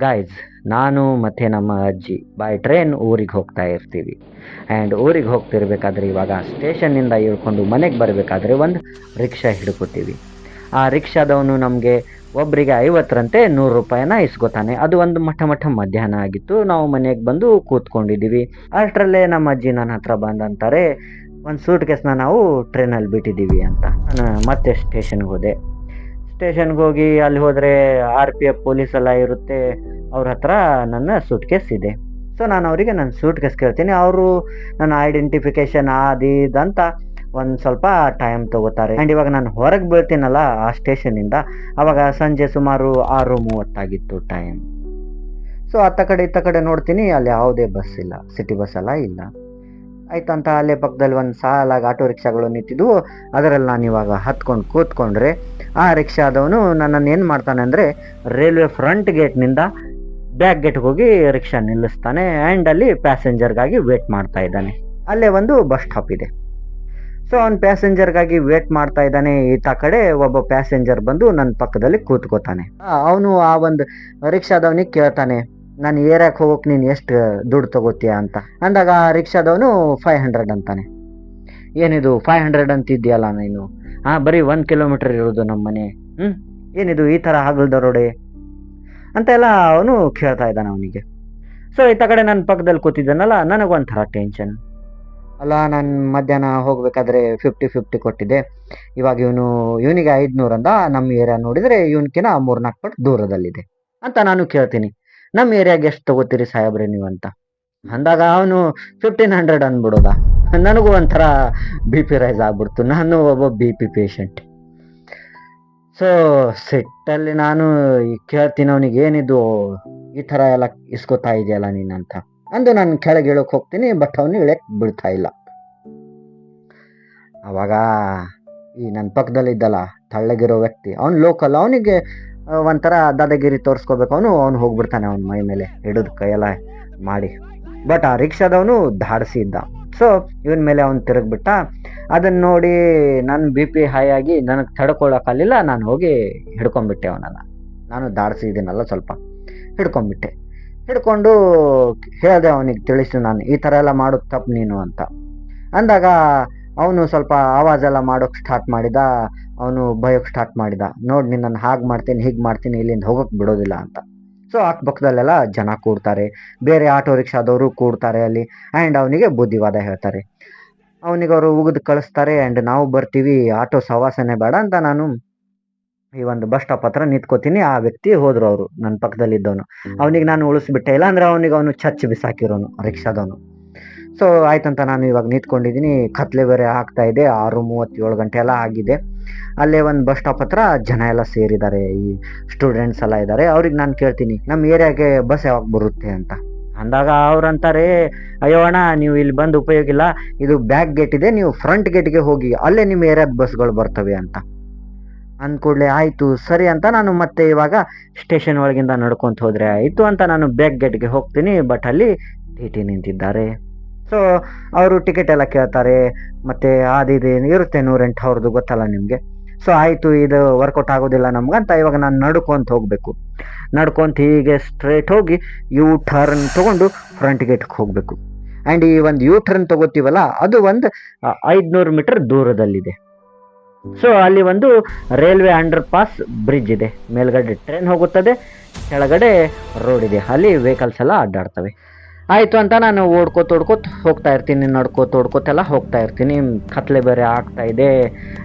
Guys, ನಾನು ಮತ್ತು ನಮ್ಮ ಅಜ್ಜಿ ಬೈ ಟ್ರೈನ್ ಊರಿಗೆ ಹೋಗ್ತಾ ಇರ್ತೀವಿ. ಆ್ಯಂಡ್ ಊರಿಗೆ ಹೋಗ್ತಿರ್ಬೇಕಾದ್ರೆ ಇವಾಗ ಸ್ಟೇಷನ್ನಿಂದ ಇಳ್ಕೊಂಡು ಮನೆಗೆ ಬರಬೇಕಾದ್ರೆ ಒಂದು ರಿಕ್ಷಾ ಹಿಡ್ಕೋತೀವಿ. ಆ ರಿಕ್ಷಾದವನು ನಮಗೆ ಒಬ್ಬರಿಗೆ 50ರಂತೆ 100 ರೂಪಾಯಿನ ಇಸ್ಕೊತಾನೆ. ಅದು ಒಂದು ಮಠ ಮಧ್ಯಾಹ್ನ ಆಗಿತ್ತು. ನಾವು ಮನೆಗೆ ಬಂದು ಕೂತ್ಕೊಂಡಿದ್ದೀವಿ. ಅಷ್ಟರಲ್ಲೇ ನಮ್ಮ ಅಜ್ಜಿ ನನ್ನ ಹತ್ರ ಬಂದಂತಾರೆ, ಒಂದು ಸೂಟ್ ಕೇಸ್ನ ನಾವು ಟ್ರೈನಲ್ಲಿ ಬಿಟ್ಟಿದ್ದೀವಿ ಅಂತ. ನಾನು ಮತ್ತೆ ಸ್ಟೇಷನ್ಗೆ ಹೋದೆ. ಸ್ಟೇಷನ್ಗೆ ಹೋಗಿ ಅಲ್ಲಿ ಹೋದರೆ RPF ಪೊಲೀಸ್ ಎಲ್ಲ ಇರುತ್ತೆ. ಅವ್ರ ಹತ್ರ ನನ್ನ ಸೂಟ್ ಕೇಸ್ ಇದೆ. ಸೊ ನಾನು ಅವರಿಗೆ ನನ್ನ ಸೂಟ್ ಕೇಸ್ ಕೇಳ್ತೀನಿ. ಅವರು ನನ್ನ ಐಡೆಂಟಿಫಿಕೇಷನ್ ಅದು ಇದು ಅಂತ ಒಂದು ಸ್ವಲ್ಪ ಟೈಮ್ ತೊಗೋತಾರೆ. ಆ್ಯಂಡ್ ಇವಾಗ ನಾನು ಹೊರಗೆ ಬೀಳ್ತೀನಲ್ಲ ಆ ಸ್ಟೇಷನ್ನಿಂದ, ಆವಾಗ ಸಂಜೆ ಸುಮಾರು 6:30 ಟೈಮ್. ಸೊ ಅತ್ತ ಕಡೆ ಇತ್ತ ಕಡೆ ನೋಡ್ತೀನಿ, ಅಲ್ಲಿ ಯಾವುದೇ ಬಸ್ ಇಲ್ಲ, ಸಿಟಿ ಬಸ್ ಎಲ್ಲ ಇಲ್ಲ. ಆಯ್ತಂತ ಅಲ್ಲೇ ಪಕ್ಕದಲ್ಲಿ ಒಂದು ಸಾಲಾಗಿ ಆಟೋ ರಿಕ್ಷಾಗಳು ನಿಂತಿದ್ವು. ಅದರಲ್ಲಿ ನಾನು ಇವಾಗ ಹತ್ಕೊಂಡು ಕೂತ್ಕೊಂಡ್ರೆ ಆ ರಿಕ್ಷಾದವನು ನನ್ನನ್ನು ಏನು ಮಾಡ್ತಾನೆ ಅಂದರೆ, ರೈಲ್ವೆ ಫ್ರಂಟ್ ಗೇಟ್ನಿಂದ ಬ್ಯಾಕ್ ಗೇಟ್ಗೆ ಹೋಗಿ ರಿಕ್ಷಾ ನಿಲ್ಲಿಸ್ತಾನೆ. ಆ್ಯಂಡ್ ಅಲ್ಲಿ ಪ್ಯಾಸೆಂಜರ್ಗಾಗಿ ವೇಟ್ ಮಾಡ್ತಾ ಇದ್ದಾನೆ. ಅಲ್ಲೇ ಒಂದು ಬಸ್ ಸ್ಟಾಪ್ ಇದೆ. ಸೊ ಅವ್ನು ಪ್ಯಾಸೆಂಜರ್ಗಾಗಿ ವೇಟ್ ಮಾಡ್ತಾ ಇದ್ದಾನೆ. ಈತ ಕಡೆ ಒಬ್ಬ ಪ್ಯಾಸೆಂಜರ್ ಬಂದು ನನ್ನ ಪಕ್ಕದಲ್ಲಿ ಕೂತ್ಕೋತಾನೆ. ಅವನು ಆ ಒಂದು ರಿಕ್ಷಾದವನಿಗೆ ಕೇಳ್ತಾನೆ, ನಾನು ಏರಿಯಾಕ್ಕೆ ಹೋಗೋಕೆ ನೀನು ಎಷ್ಟು ದುಡ್ಡು ತಗೋತೀಯ ಅಂತ. ಅಂದಾಗ ಆ ರಿಕ್ಷಾದವನು 500 ಅಂತಾನೆ. ಏನಿದು 500 ಅಂತಿದ್ಯಲ್ಲ ನೀನು? ಬರೀ 1 ಕಿಲೋಮೀಟರ್ ಇರೋದು ನಮ್ಮ ಮನೆ. ಏನಿದು ಈ ಥರ ಹಗಲು ದರೋಡೆ ಅಂತೆಲ್ಲ ಅವನು ಕೇಳ್ತಾ ಇದ್ದಾನೆ ಅವನಿಗೆ. ಸೊ ಈತ ಕಡೆ ನನ್ನ ಪಕ್ಕದಲ್ಲಿ ಕೂತಿದ್ದಾನಲ್ಲ, ನನಗೊಂಥರ ಟೆನ್ಷನ್. ಅಲ್ಲ, ನಾನು ಮಧ್ಯಾಹ್ನ ಹೋಗಬೇಕಾದ್ರೆ 50-50 ಕೊಟ್ಟಿದ್ದೆ. ಇವಾಗ ಇವನಿಗೆ 500 ಅಂದ. ನಮ್ಮ ಏರಿಯಾ ನೋಡಿದರೆ ಇವನ್ಕಿನ 3-4 ಪಟ್ಟು ದೂರದಲ್ಲಿದೆ ಅಂತ ನಾನು ಕೇಳ್ತೀನಿ. ನಮ್ಮ ಏರಿಯಾಗೆ ಎಷ್ಟು ತಗೋತೀರಿ ಸಾಹೇಬ್ರೆ ನೀವು ಅಂತ ಅಂದಾಗ ಅವನು 1500 ಅಂದ್ಬಿಡೋದ. ನನಗೂ ಒಂಥರ BP ರೈಸ್ ಆಗ್ಬಿಡ್ತು. ನಾನು ಒಬ್ಬ BP ಪೇಷಂಟ್. ಸೊ ಸಿಟ್ಟಲ್ಲಿ ನಾನು ಕೇಳ್ತೀನಿ ಅವನಿಗೆ, ಏನಿದು ಈ ಥರ ಎಲ್ಲ ಇಸ್ಕೊತಾ ಇದೆಯಲ್ಲ ನೀನಂತ ಅಂದು ನಾನು ಕೆಳಗೆ ಇಳಕ್ಕೆ ಹೋಗ್ತೀನಿ. ಬಟ್ ಅವನು ಇಳಕ್ಕೆ ಬಿಡ್ತಾ ಇಲ್ಲ. ಅವಾಗ ಈ ನನ್ನ ಪಕ್ಕದಲ್ಲಿ ಇದ್ದಲ್ಲ ತಳ್ಳಗಿರೋ ವ್ಯಕ್ತಿ, ಅವ್ನು ಲೋಕಲ್, ಅವನಿಗೆ ಒಂಥರ ದಾದಾಗಿರಿ ತೋರಿಸ್ಕೋಬೇಕು. ಅವನು ಹೋಗ್ಬಿಡ್ತಾನೆ ಅವನ ಮೈ ಮೇಲೆ ಹಿಡಿದು ಕೈಯೆಲ್ಲ ಮಾಡಿ. ಬಟ್ ಆ ರಿಕ್ಷಾದವನು ಧಾಡಿಸಿ ಇದ್ದ. ಸೊ ಇವನ ಮೇಲೆ ಅವನು ತಿರುಗಿಬಿಟ್ಟ. ಅದನ್ನು ನೋಡಿ ನನ್ನ BP ಹೈ ಆಗಿ ನನಗೆ ತಡ್ಕೊಳ್ಳೋಕ್ಕಾಗಲಿಲ್ಲ. ನಾನು ಹೋಗಿ ಹಿಡ್ಕೊಂಡ್ಬಿಟ್ಟೆ ಅವನನ್ನು. ನಾನು ಧಾಡಿಸಿ ಇದ್ದೀನಲ್ಲ, ಸ್ವಲ್ಪ ಹಿಡ್ಕೊಂಡ್ಬಿಟ್ಟೆ. ಹಿಡ್ಕೊಂಡು ಹೇಳಿದೆ ಅವನಿಗೆ, ತಿಳಿಸು ನಾನು ಈ ಥರ ಎಲ್ಲ ಮಾಡೋದು ತಪ್ಪು ನೀನು ಅಂತ ಅಂದಾಗ ಅವನು ಸ್ವಲ್ಪ ಆವಾಜೆಲ್ಲ ಮಾಡೋಕ್ಕೆ ಸ್ಟಾರ್ಟ್ ಮಾಡಿದ. ಅವನು ಬಯೋಕ್ಕೆ ಸ್ಟಾರ್ಟ್ ಮಾಡಿದ, ನೋಡಿ ನಿನ್ನನ್ನು ಹಾಗೆ ಮಾಡ್ತೀನಿ, ಹೀಗೆ ಮಾಡ್ತೀನಿ, ಇಲ್ಲಿಂದ ಹೋಗೋಕ್ಕೆ ಬಿಡೋದಿಲ್ಲ ಅಂತ. ಸೊ ಅಕ್ಕಪಕ್ಕದಲ್ಲೆಲ್ಲ ಜನ ಕೂಡ್ತಾರೆ, ಬೇರೆ ಆಟೋ ರಿಕ್ಷಾದವರು ಕೂಡ್ತಾರೆ ಅಲ್ಲಿ. ಆ್ಯಂಡ್ ಅವನಿಗೆ ಬುದ್ಧಿವಾದ ಹೇಳ್ತಾರೆ. ಅವನಿಗೆ ಅವರು ಉಗಿದು ಕಳಿಸ್ತಾರೆ. ಆ್ಯಂಡ್ ನಾವು ಬರ್ತೀವಿ, ಆಟೋ ಸವಾಸನೆ ಬೇಡ ಅಂತ ನಾನು ಈ ಒಂದು ಬಸ್ ಸ್ಟಾಪ್ ಹತ್ರ ನಿಂತ್ಕೋತೀನಿ. ಆ ವ್ಯಕ್ತಿ ಹೋದ್ರು, ಅವರು ನನ್ನ ಪಕ್ಕದಲ್ಲಿದ್ದವನು. ಅವನಿಗೆ ನಾನು ಉಳಿಸ್ಬಿಟ್ಟೆ, ಇಲ್ಲ ಅಂದರೆ ಅವನು ಚಚ್ಚಿ ಬಿಸಾಕಿರೋನು ರಿಕ್ಷಾದವನು. ಸೊ ಆಯ್ತಂತ ನಾನು ಇವಾಗ ನಿಂತ್ಕೊಂಡಿದ್ದೀನಿ. ಕತ್ಲೆ ಬೇರೆ ಆಗ್ತಾ ಇದೆ. 6:37 ಗಂಟೆ ಎಲ್ಲ ಆಗಿದೆ. ಅಲ್ಲೇ ಒಂದು ಬಸ್ ಸ್ಟಾಪ್ ಹತ್ರ ಜನ ಎಲ್ಲ ಸೇರಿದ್ದಾರೆ, ಈ ಸ್ಟೂಡೆಂಟ್ಸ್ ಎಲ್ಲ ಇದ್ದಾರೆ. ಅವ್ರಿಗೆ ನಾನು ಕೇಳ್ತೀನಿ, ನಮ್ಮ ಏರಿಯಾಗೆ ಬಸ್ ಯಾವಾಗ ಬರುತ್ತೆ ಅಂತ ಅಂದಾಗ ಅವ್ರಂತಾರೆ, ಅಯ್ಯೋ ಅಣ್ಣ, ನೀವು ಇಲ್ಲಿ ಬಂದು ಉಪಯೋಗ ಇಲ್ಲ, ಇದು ಬ್ಯಾಕ್ ಗೇಟ್ ಇದೆ, ನೀವು ಫ್ರಂಟ್ ಗೇಟ್ಗೆ ಹೋಗಿ, ಅಲ್ಲೇ ನಿಮ್ಮ ಏರಿಯಾದ ಬಸ್ಗಳು ಬರ್ತವೆ ಅಂತ ಅಂದ್ಕೂಡ್ಲೆ ಆಯಿತು ಸರಿ ಅಂತ ನಾನು ಮತ್ತೆ ಇವಾಗ ಸ್ಟೇಷನ್ ಒಳಗಿಂದ ನಡ್ಕೊಂತ ಹೋದರೆ ಆಯಿತು ಅಂತ ನಾನು ಬ್ಯಾಕ್ ಗೇಟ್ಗೆ ಹೋಗ್ತೀನಿ. ಬಟ್ ಅಲ್ಲಿ TT ನಿಂತಿದ್ದಾರೆ. ಸೊ ಅವರು ಟಿಕೆಟ್ ಎಲ್ಲ ಕೇಳ್ತಾರೆ. ಮತ್ತು ಇದು ಇರುತ್ತೆ 108 ಅವ್ರದ್ದು, ಗೊತ್ತಲ್ಲ ನಿಮಗೆ. ಸೊ ಆಯಿತು, ಇದು ವರ್ಕೌಟ್ ಆಗೋದಿಲ್ಲ ನಮ್ಗಂತ ಇವಾಗ ನಾನು ನಡ್ಕೊಂತ ಹೋಗಬೇಕು. ನಡ್ಕೊಂತ ಹೀಗೆ ಸ್ಟ್ರೇಟ್ ಹೋಗಿ ಟರ್ನ್ ತೊಗೊಂಡು ಫ್ರಂಟ್ ಗೇಟ್ಗೆ ಹೋಗಬೇಕು. ಆ್ಯಂಡ್ ಈ ಒಂದು ಟರ್ನ್ ತೊಗೋತೀವಲ್ಲ, ಅದು ಒಂದು 500 ಮೀಟರ್ ದೂರದಲ್ಲಿದೆ. ಸೊ ಅಲ್ಲಿ ಒಂದು ರೈಲ್ವೆ ಅಂಡರ್ ಪಾಸ್ ಬ್ರಿಡ್ಜ್ ಇದೆ. ಮೇಲ್ಗಡೆ ಟ್ರೈನ್ ಹೋಗುತ್ತದೆ, ಕೆಳಗಡೆ ರೋಡ್ ಇದೆ. ಅಲ್ಲಿ ವೆಹಿಕಲ್ಸ್ ಎಲ್ಲ ಅಡ್ಡಾಡ್ತವೆ. ಆಯಿತು ಅಂತ ನಾನು ಓಡ್ಕೋತ ಹೋಗ್ತಾ ಇರ್ತೀನಿ, ನಡ್ಕೋತೆಲ್ಲ ಹೋಗ್ತಾ ಇರ್ತೀನಿ. ಕತ್ಲೆ ಬೇರೆ ಆಗ್ತಾ ಇದೆ.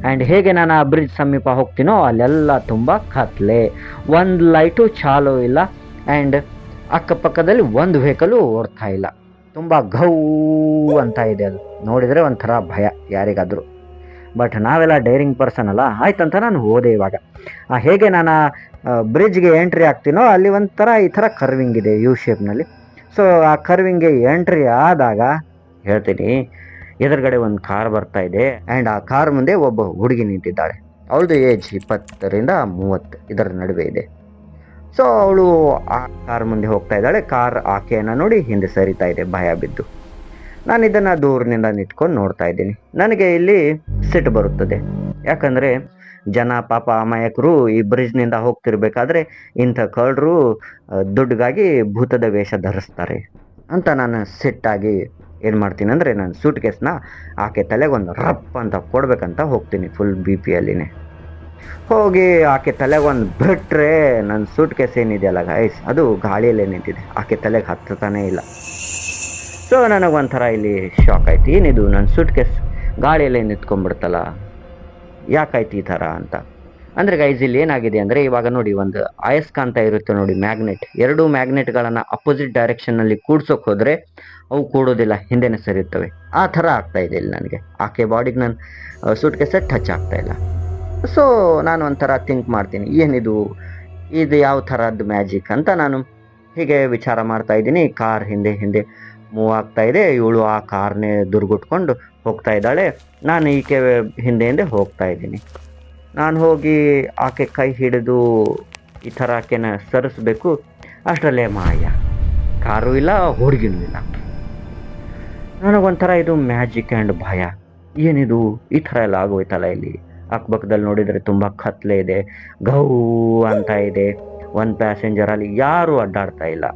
ಆ್ಯಂಡ್ ಹೇಗೆ ನಾನು ಆ ಬ್ರಿಡ್ಜ್ ಸಮೀಪ ಹೋಗ್ತೀನೋ ಅಲ್ಲೆಲ್ಲ ತುಂಬ ಕತ್ಲೆ, ಒಂದು ಲೈಟು ಚಾಲೂ ಇಲ್ಲ. ಆ್ಯಂಡ್ ಅಕ್ಕಪಕ್ಕದಲ್ಲಿ ಒಂದು ವೆಹಿಕಲು ಓಡ್ತಾ ಇಲ್ಲ. ತುಂಬ ಘೌ ಅಂತ ಇದೆ. ಅದು ನೋಡಿದರೆ ಒಂಥರ ಭಯ ಯಾರಿಗಾದರೂ. ಬಟ್ ನಾವೆಲ್ಲ ಡೈರಿಂಗ್ ಪರ್ಸನ್ ಅಲ್ಲ. ಆಯ್ತಂತ ನಾನು ಹೋದೆ. ಇವಾಗ ಹೇಗೆ ನಾನು ಬ್ರಿಡ್ಜ್ಗೆ ಎಂಟ್ರಿ ಆಗ್ತೀನೋ ಅಲ್ಲಿ ಒಂಥರ ಈ ಥರ ಕರ್ವಿಂಗ್ ಇದೆ, ಯು ಶೇಪ್ನಲ್ಲಿ. ಸೊ ಆ ಕರ್ವಿಂಗ್ಗೆ ಎಂಟ್ರಿ ಆದಾಗ ಹೇಳ್ತೀನಿ, ಎದುರುಗಡೆ ಒಂದು ಕಾರ್ ಬರ್ತಾ ಇದೆ. ಆ್ಯಂಡ್ ಆ ಕಾರ್ ಮುಂದೆ ಒಬ್ಬ ಹುಡುಗಿ ನಿಂತಿದ್ದಾಳೆ. ಅವಳದು ಏಜ್ 20-30 ಇದರ ನಡುವೆ ಇದೆ. ಸೊ ಅವಳು ಆ ಕಾರ್ ಮುಂದೆ ಹೋಗ್ತಾ ಇದ್ದಾಳೆ. ಕಾರ್ ಆಕೆಯನ್ನು ನೋಡಿ ಹಿಂದೆ ಸರಿತಾ ಇದೆ, ಭಯ ಬಿದ್ದು. ನಾನು ಇದನ್ನು ದೂರದಿಂದ ನಿಂತ್ಕೊಂಡು ನೋಡ್ತಾ ಇದ್ದೀನಿ. ನನಗೆ ಇಲ್ಲಿ ಸಿಟ್ಟು ಬರುತ್ತದೆ. ಯಾಕಂದರೆ ಜನ ಪಾಪ ಅಮಾಯಕರು ಈ ಬ್ರಿಡ್ಜ್ನಿಂದ ಹೋಗ್ತಿರ್ಬೇಕಾದ್ರೆ ಇಂಥ ಕಳ್ಳರು ದುಡ್ಡಿಗಾಗಿ ಭೂತದ ವೇಷ ಧರಿಸ್ತಾರೆ ಅಂತ ನಾನು ಸಿಟ್ಟಾಗಿ ಏನು ಮಾಡ್ತೀನಿ ಅಂದರೆ ನಾನು ಸೂಟ್ ಕೇಸ್ನ ಆಕೆ ತಲೆಗೆ ಒಂದು ರಪ್ ಅಂತ ಕೊಡ್ಬೇಕಂತ ಹೋಗ್ತೀನಿ ಫುಲ್ ಬಿ ಪಿಯಲ್ಲಿನೇ. ಹೋಗಿ ಆಕೆ ತಲೆಗೆ ಒಂದು ಬಿಟ್ರೆ ನನ್ನ ಸೂಟ್ ಕೇಸ್ ಏನಿದೆಯಲ್ಲ ಗೈಸ್ ಅದು ಗಾಳಿಯಲ್ಲೇ ನಿಂತಿದೆ, ಆಕೆ ತಲೆಗೆ ಹತ್ತತಾನೇ ಇಲ್ಲ. ಸೊ ನನಗೊಂಥರ ಇಲ್ಲಿ ಶಾಕ್ ಆಯ್ತು, ಏನಿದು ನನ್ನ ಸೂಟ್ ಕೇಸ್ ಗಾಳಿಯಲ್ಲೇ ನಿಂತ್ಕೊಂಡ್ಬಿಡ್ತಲ್ಲ, ಯಾಕಾಯ್ತು ಈ ಥರ ಅಂತ. ಅಂದರೆ ಗೈಸ್ ಇಲ್ಲಿ ಏನಾಗಿದೆ ಅಂದರೆ ಇವಾಗ ನೋಡಿ ಒಂದು ಅಯಸ್ಕಾಂತ ಇರುತ್ತೆ ನೋಡಿ, ಮ್ಯಾಗ್ನೆಟ್, ಎರಡು ಮ್ಯಾಗ್ನೆಟ್ಗಳನ್ನು ಅಪೋಸಿಟ್ ಡೈರೆಕ್ಷನ್ನಲ್ಲಿ ಕೂಡ್ಸೋಕೆ ಹೋದರೆ ಅವು ಕೂಡೋದಿಲ್ಲ, ಹಿಂದೆನೇ ಸರಿಯುತ್ತವೆ. ಆ ಥರ ಆಗ್ತಾ ಇದೆ ಇಲ್ಲಿ ನನಗೆ, ಆಕೆ ಬಾಡಿಗೆ ನನ್ನ ಸೂಟ್ ಕೇಸೇ ಟಚ್ ಆಗ್ತಾ ಇಲ್ಲ. ಸೊ ನಾನು ಒಂಥರ ಥಿಂಕ್ ಮಾಡ್ತೀನಿ, ಏನಿದು, ಇದು ಯಾವ ಥರದ್ದು ಮ್ಯಾಜಿಕ್ ಅಂತ ನಾನು ಹೀಗೆ ವಿಚಾರ ಮಾಡ್ತಾ ಇದ್ದೀನಿ. ಕಾರ್ ಹಿಂದೆ ಹಿಂದೆ ಮೂವ್ ಆಗ್ತಾ ಇದೆ, ಇವಳು ಆ ಕಾರ್ನೇ ದುರ್ಗುಟ್ಕೊಂಡು ಹೋಗ್ತಾ ಇದ್ದಾಳೆ, ನಾನು ಈಕೆ ಹಿಂದೆ ಹಿಂದೆ ಹೋಗ್ತಾ ಇದ್ದೀನಿ. ನಾನು ಹೋಗಿ ಆಕೆ ಕೈ ಹಿಡಿದು ಈ ಥರ ಆಕೆನ ಸರಿಸ್ಬೇಕು, ಅಷ್ಟರಲ್ಲೇ ಮಾಯ, ಕಾರು ಇಲ್ಲ, ಹುಡುಗಿನೂ ಇಲ್ಲ. ನನಗೊಂಥರ ಇದು ಮ್ಯಾಜಿಕ್ ಆ್ಯಂಡ್ ಭಯ, ಏನಿದು ಈ ಥರ ಎಲ್ಲ ಆಗೋಯ್ತಲ್ಲ ಇಲ್ಲಿ. ಅಕ್ಕಪಕ್ಕದಲ್ಲಿ ನೋಡಿದರೆ ತುಂಬ ಕತ್ಲೆ ಇದೆ, ಗೌ ಅಂತ ಇದೆ, ಒಂದು ಪ್ಯಾಸೆಂಜರಲ್ಲಿ ಯಾರೂ ಅಡ್ಡಾಡ್ತಾ ಇಲ್ಲ,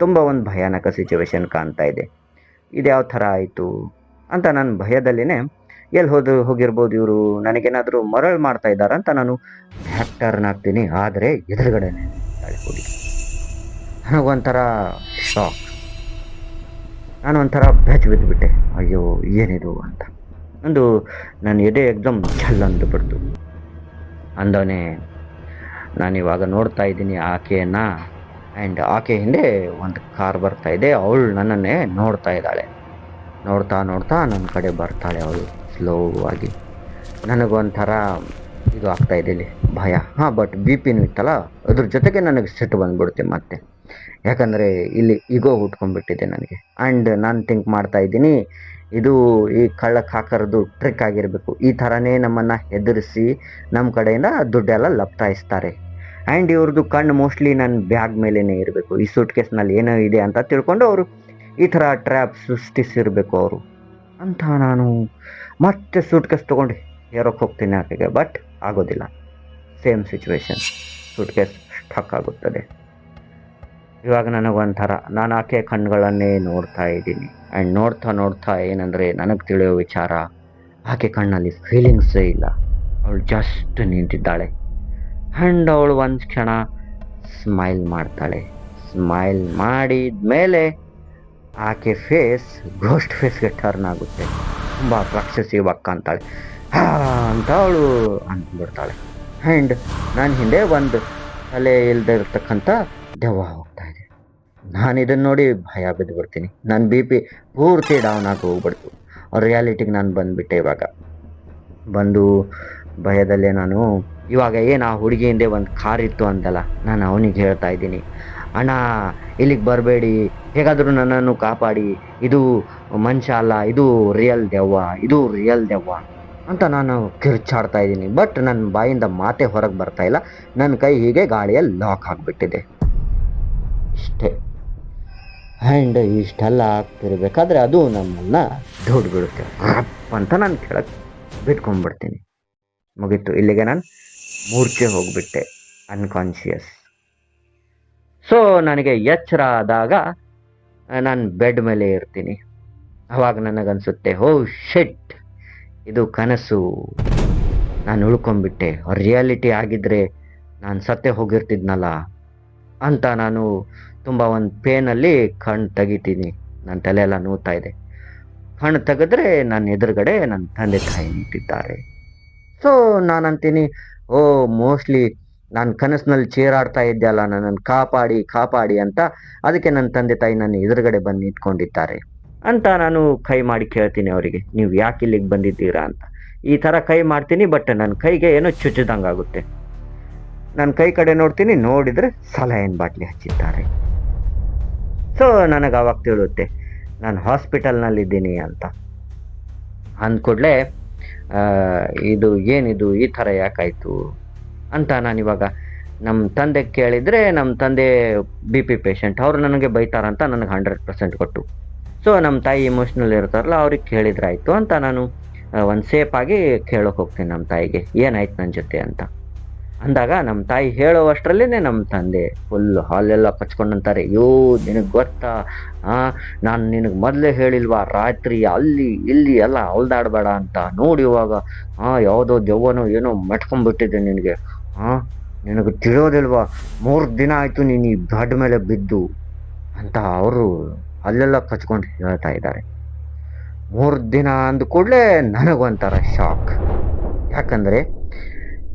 ತುಂಬ ಒಂದು ಭಯಾನಕ ಸಿಚುವೇಶನ್ ಕಾಣ್ತಾ ಇದೆ. ಇದು ಯಾವ ಥರ ಆಯಿತು ಅಂತ ನಾನು ಭಯದಲ್ಲಿನೇ ಎಲ್ಲಿ ಹೋಗಿರ್ಬೋದು ಇವರು, ನನಗೇನಾದರೂ ಮರಳು ಮಾಡ್ತಾ ಇದ್ದಾರಂತ ನಾನು ಬ್ಯಾಕ್ ಟರ್ನ್ ಆಗ್ತೀನಿ. ಆದರೆ ಎದುರುಗಡೆನೆ ಹೋಗಿ ನನಗೊಂಥರ ಶಾಕ್, ನಾನು ಒಂಥರ ಬೆಚ್ಚ ಬಿದ್ದುಬಿಟ್ಟೆ, ಅಯ್ಯೋ ಏನಿದು ಅಂತ. ಒಂದು ನನ್ನ ಎದೆ ಎಕ್ದಮ್ ಛಲ್ ಅಂದುಬಿಡ್ತು. ಅಂದವನೇ ನಾನಿವಾಗ ನೋಡ್ತಾ ಇದ್ದೀನಿ ಆಕೆಯನ್ನು, ಆ್ಯಂಡ್ ಆಕೆ ಹಿಂದೆ ಒಂದು ಕಾರ್ ಬರ್ತಾ ಇದೆ, ಅವಳು ನನ್ನನ್ನೇ ನೋಡ್ತಾ ಇದ್ದಾಳೆ. ನೋಡ್ತಾ ನೋಡ್ತಾ ನನ್ನ ಕಡೆ ಬರ್ತಾಳೆ ಅವಳು ಸ್ಲೋ ಆಗಿ. ನನಗೊಂಥರ ಇದು ಆಗ್ತಾಯಿದೆ ಇಲ್ಲಿ ಭಯ. ಬಟ್ ಬಿ ಪಿನೂ ಇತ್ತಲ್ಲ, ಅದ್ರ ಜೊತೆಗೆ ನನಗೆ ಸಿಟ್ಟು ಬಂದ್ಬಿಡುತ್ತೆ ಮತ್ತೆ, ಯಾಕಂದರೆ ಇಲ್ಲಿ ಈಗೋ ಹುಟ್ಕೊಂಡ್ಬಿಟ್ಟಿದೆ ನನಗೆ. ಆ್ಯಂಡ್ ನಾನು ಥಿಂಕ್ ಮಾಡ್ತಾ ಇದ್ದೀನಿ, ಇದು ಈ ಕಳ್ಳಕ್ಕೆ ಹಾಕೋದು ಟ್ರಿಕ್ ಆಗಿರಬೇಕು, ಈ ಥರನೇ ನಮ್ಮನ್ನು ಹೆದರಿಸಿ ನಮ್ಮ ಕಡೆಯಿಂದ ದುಡ್ಡೆಲ್ಲ ಲಪ್ತಾಯಿಸ್ತಾರೆ. ಆ್ಯಂಡ್ ಇವ್ರದ್ದು ಕಣ್ಣು ಮೋಸ್ಟ್ಲಿ ನನ್ನ ಬ್ಯಾಗ್ ಮೇಲೇ ಇರಬೇಕು, ಈ ಸೂಟ್ ಕೇಸ್ನಲ್ಲಿ ಏನೋ ಇದೆ ಅಂತ ತಿಳ್ಕೊಂಡು ಅವರು ಈ ಥರ ಟ್ರ್ಯಾಪ್ ಸೃಷ್ಟಿಸಿರಬೇಕು ಅವರು ಅಂತ. ನಾನು ಮತ್ತೆ ಸೂಟ್ ಕೇಸ್ ತೊಗೊಂಡು ಹೇರೋಕ್ಕೆ ಹೋಗ್ತೀನಿ ಆಕೆಗೆ, ಬಟ್ ಆಗೋದಿಲ್ಲ. Same situation, suitcase stuck ಆಗುತ್ತದೆ. ಇವಾಗ ನನಗೊಂಥರ, ನಾನು ಆಕೆ ಕಣ್ಣುಗಳನ್ನೇ ನೋಡ್ತಾ ಇದ್ದೀನಿ. ಆ್ಯಂಡ್ ನೋಡ್ತಾ ನೋಡ್ತಾ ಏನಂದರೆ ನನಗೆ ತಿಳಿಯೋ ವಿಚಾರ, ಆಕೆ ಕಣ್ಣಲ್ಲಿ ಫೀಲಿಂಗ್ಸೇ ಇಲ್ಲ, ಅವಳು ಜಸ್ಟ್ ನಿಂತಿದ್ದಾಳೆ. ಆ್ಯಂಡ್ ಅವಳು ಒಂದು ಕ್ಷಣ ಸ್ಮೈಲ್ ಮಾಡ್ತಾಳೆ. ಸ್ಮೈಲ್ ಮಾಡಿದ ಮೇಲೆ ಆಕೆ ಫೇಸ್ ಗೋಸ್ಟ್ ಫೇಸ್ಗೆ ಟರ್ನ್ ಆಗುತ್ತೆ, ತುಂಬ ರಾಕ್ಷಸಿವಾಗಿ ಕಾಣ್ತಾಳೆ. ಅಂತ ಅವಳು ಅಂದ್ಬಿಡ್ತಾಳೆ. ಆ್ಯಂಡ್ ನನ್ನ ಹಿಂದೆ ಒಂದು ತಲೆ ಇಲ್ಲದೆ ಇರ್ತಕ್ಕಂಥ ದೆವ್ವ ಹೋಗ್ತಾ ಇದೆ. ನಾನು ಇದನ್ನು ನೋಡಿ ಭಯ ಬಿದ್ದುಬಿಡ್ತೀನಿ, ನನ್ನ ಬಿ ಪಿ ಪೂರ್ತಿ ಡೌನ್ ಆಗಿ ಹೋಗ್ಬಿಡ್ತು. ರಿಯಾಲಿಟಿಗೆ ನಾನು ಬಂದುಬಿಟ್ಟೆ. ಇವಾಗ ಬಂದು ಭಯದಲ್ಲೇ ನಾನು ಇವಾಗ ಏನು ಆ ಹುಡುಗಿ ಹಿಂದೆ ಒಂದು ಕಾರ್ ಇತ್ತು ಅಂತಲ್ಲ, ನಾನು ಅವನಿಗೆ ಹೇಳ್ತಾ ಇದ್ದೀನಿ, ಅಣ್ಣ ಇಲ್ಲಿಗೆ ಬರಬೇಡಿ, ಹೇಗಾದರೂ ನನ್ನನ್ನು ಕಾಪಾಡಿ, ಇದು ಮನುಷ್ಯ ಅಲ್ಲ, ಇದು ರಿಯಲ್ ದೆವ್ವ, ಇದು ರಿಯಲ್ ದೆವ್ವ ಅಂತ ನಾನು ಕಿರ್ಚಾಡ್ತಾ ಇದ್ದೀನಿ. ಬಟ್ ನನ್ನ ಬಾಯಿಂದ ಮಾತೆ ಹೊರಗೆ ಬರ್ತಾ ಇಲ್ಲ, ನನ್ನ ಕೈ ಹೀಗೆ ಗಾಳಿಯಲ್ಲಿ ಲಾಕ್ ಆಗಿಬಿಟ್ಟಿದೆ ಇಷ್ಟೇ. ಆ್ಯಂಡ್ ಇಷ್ಟೆಲ್ಲ ಆಗ್ತಿರ್ಬೇಕಾದ್ರೆ ಅದು ನಮ್ಮನ್ನು ದೊಡ್ಡ ಬಿಡುತ್ತೆ, ರಪ್ ಅಂತ ನಾನು ಕೆಳಗೆ ಬಿಟ್ಕೊಂಡ್ಬಿಡ್ತೀನಿ. ಮುಗೀತು, ಇಲ್ಲಿಗೆ ನಾನು ಮೂರ್ಛೆ ಹೋಗಿಬಿಟ್ಟೆ, ಅನ್ಕಾನ್ಷಿಯಸ್. ಸೊ ನನಗೆ ಎಚ್ಚರ ಆದಾಗ ನಾನು ಬೆಡ್ ಮೇಲೆ ಇರ್ತೀನಿ. ಅವಾಗ ನನಗನ್ಸುತ್ತೆ, ಓ ಶಿಟ್, ಇದು ಕನಸು, ನಾನು ಉಳ್ಕೊಂಡ್ಬಿಟ್ಟೆ, ರಿಯಾಲಿಟಿ ಆಗಿದ್ದರೆ ನಾನು ಸತ್ತೇ ಹೋಗಿರ್ತಿದ್ನಲ್ಲ ಅಂತ ನಾನು ತುಂಬ ಒಂದು ಪೇನಲ್ಲಿ ಕಣ್ಣು ತೆಗಿತೀನಿ. ನನ್ನ ತಲೆಯೆಲ್ಲ ನೋವ್ತಾ ಇದೆ. ಕಣ್ಣು ತೆಗೆದ್ರೆ ನನ್ನ ಎದುರುಗಡೆ ನನ್ನ ತಂದೆ ತಾಯಿ ನಿಂತಿದ್ದಾರೆ. ಸೊ ನಾನಂತೀನಿ, ಓ ಮೋಸ್ಟ್ಲಿ ನಾನು ಕನಸಿನಲ್ಲಿ ಚೀರಾಡ್ತಾ ಇದ್ದೆ ಅಲ್ಲ, ನನ್ನನ್ನು ಕಾಪಾಡಿ ಕಾಪಾಡಿ ಅಂತ, ಅದಕ್ಕೆ ನನ್ನ ತಂದೆ ತಾಯಿ ನನ್ನ ಎದುರುಗಡೆ ಬಂದು ನಿಂತ್ಕೊಂಡಿದ್ದಾರೆ ಅಂತ ನಾನು ಕೈ ಮಾಡಿ ಕೇಳ್ತೀನಿ ಅವರಿಗೆ, ನೀವು ಯಾಕೆ ಇಲ್ಲಿಗೆ ಬಂದಿದ್ದೀರಾ ಅಂತ. ಈ ಥರ ಕೈ ಮಾಡ್ತೀನಿ, ಬಟ್ ನನ್ನ ಕೈಗೆ ಏನೋ ಚುಚ್ಚಿದಂಗೆ ಆಗುತ್ತೆ. ನನ್ನ ಕೈ ಕಡೆ ನೋಡ್ತೀನಿ, ನೋಡಿದರೆ ಸಲೈನ್ ಬಾಟ್ಲಿ ಹಚ್ಚಿದ್ದಾರೆ. ಸೊ ನನಗೆ ಅವಾಗ ತಿಳುತ್ತೆ ನಾನು ಹಾಸ್ಪಿಟಲ್ನಲ್ಲಿದ್ದೀನಿ ಅಂತ. ಅಂದ್ಕೂಡಲೇ ಇದು ಏನಿದು ಈ ಥರ ಯಾಕಾಯಿತು ಅಂತ ನಾನಿವಾಗ ನಮ್ಮ ತಂದೆ ಕೇಳಿದರೆ, ನಮ್ಮ ತಂದೆ ಬಿ ಪಿ ಪೇಷಂಟ್, ಅವರು ನನಗೆ ಬೈತಾರಂತ ನನಗೆ 100% ಕೊಟ್ಟು. ಸೊ ನಮ್ಮ ತಾಯಿ ಇಮೋಷ್ನಲ್ ಇರ್ತಾರಲ್ಲ, ಅವ್ರಿಗೆ ಕೇಳಿದ್ರಾಯ್ತು ಅಂತ ನಾನು ಒಂದು ಸೇಫ್ ಆಗಿ ಕೇಳೋಕೆ ಹೋಗ್ತೀನಿ ನಮ್ಮ ತಾಯಿಗೆ, ಏನಾಯ್ತು ನನ್ನ ಜೊತೆ ಅಂತ. ಅಂದಾಗ ನಮ್ಮ ತಾಯಿ ಹೇಳೋವಷ್ಟರಲ್ಲೇ ನಮ್ಮ ತಂದೆ ಫುಲ್ ಹಾಲೆಲ್ಲ ಕಚ್ಕೊಂಡಂತಾರೆ, ಯೋ ನಿನಗೆ ಗೊತ್ತಾ, ನಾನು ನಿನಗೆ ಮೊದಲೇ ಹೇಳಿಲ್ವಾ ರಾತ್ರಿ ಅಲ್ಲಿ ಇಲ್ಲಿ ಎಲ್ಲ ಹೊಲ್ದಾಡಬೇಡ ಅಂತ, ನೋಡಿ ಇವಾಗ ಯಾವುದೋ ದೆವ್ವನೋ ಏನೋ ಮೆಟ್ಕೊಂಡ್ಬಿಟ್ಟಿದೆ ನಿನಗೆ, ನಿನಗೆ ತಿಳಿಯೋದಿಲ್ವಾ, 3 ದಿನ ಆಯಿತು ನೀನು ಈ ಬೆಡ್ ಮೇಲೆ ಬಿದ್ದು ಅಂತ ಅವರು ಅಲ್ಲೆಲ್ಲ ಕಚ್ಕೊಂಡು ಹೇಳ್ತಾ ಇದ್ದಾರೆ. 3 ದಿನ ಅಂದ ಕೂಡಲೇ ನನಗೊಂಥರ ಶಾಕ್. ಯಾಕಂದರೆ